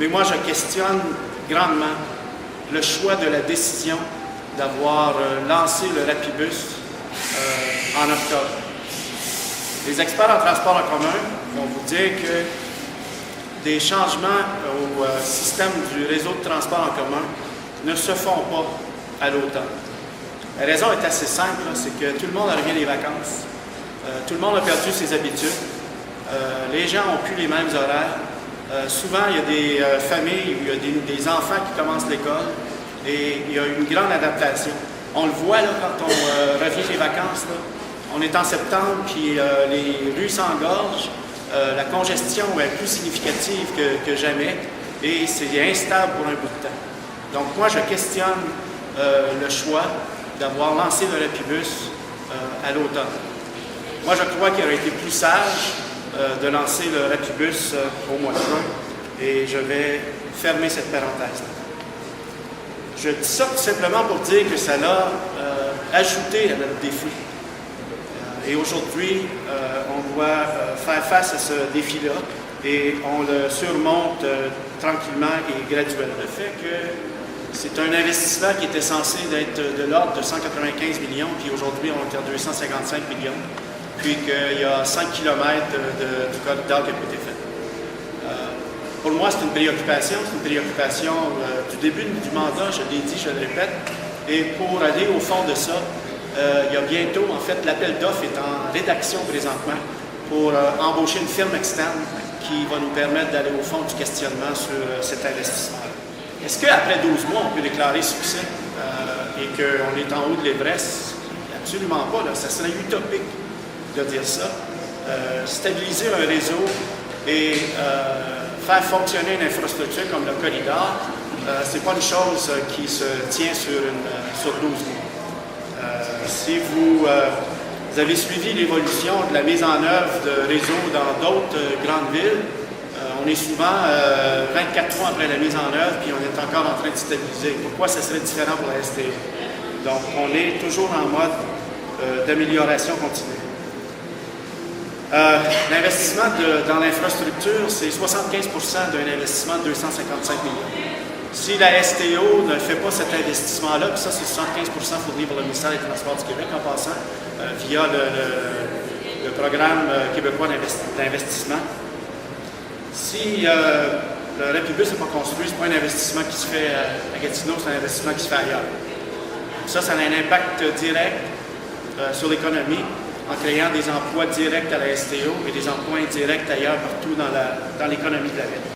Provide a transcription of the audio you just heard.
Mais moi, je questionne grandement le choix de la décision d'avoir lancé le Rapibus en octobre. Les experts en transport en commun vont vous dire que des changements au système du réseau de transport en commun ne se font pas à l'automne. La raison est assez simple, c'est que tout le monde revient des vacances, tout le monde a perdu ses habitudes, les gens n'ont plus les mêmes horaires. Souvent, il y a des familles où il y a des enfants qui commencent l'école et il y a une grande adaptation. On le voit là, quand on revient des vacances, là, on est en septembre, puis les rues s'engorgent, la congestion est plus significative que jamais et c'est instable pour un bout de temps. Donc moi, je questionne le choix d'avoir lancé le Rapibus à l'automne. Moi, je crois qu'il aurait été plus sage de lancer le Rapibus au mois de juin et je vais fermer cette parenthèse. Je dis ça tout simplement pour dire que ça l'a ajouté à notre défi. Et aujourd'hui, on doit faire face à ce défi-là et on le surmonte tranquillement et graduellement. Le fait que c'est un investissement qui était censé être de l'ordre de 195 millions, puis aujourd'hui on est à 255 millions, puis qu'il y a 5 km du corridor qui a été fait. Pour moi, c'est une préoccupation du début du mandat, je l'ai dit, je le répète, et pour aller au fond de ça, il y a bientôt, en fait, l'appel d'offres est en rédaction présentement pour embaucher une firme externe qui va nous permettre d'aller au fond du questionnement sur cet investissement-là. Est-ce qu'après 12 mois, on peut déclarer succès et qu'on est en haut de l'Everest? Absolument pas, là. Ça serait utopique de dire ça. Stabiliser un réseau et faire fonctionner une infrastructure comme le corridor, c'est pas une chose qui se tient sur 12 mois. Si vous avez suivi l'évolution de la mise en œuvre de réseaux dans d'autres grandes villes, on est souvent 24 mois après la mise en œuvre, puis on est encore en train de stabiliser. Pourquoi ça serait différent pour la STO? Donc, on est toujours en mode d'amélioration continue. L'investissement dans l'infrastructure, c'est 75 d'un investissement de 255 millions. Si la STO ne fait pas cet investissement-là, puis ça c'est 75 fourni par le ministère des Transports du Québec en passant, via le programme québécois d'investissement, si le Rapibus n'est pas construit, ce n'est pas un investissement qui se fait à Gatineau, c'est un investissement qui se fait ailleurs. Ça a un impact direct sur l'économie en créant des emplois directs à la STO et des emplois indirects ailleurs partout dans l'économie de la ville.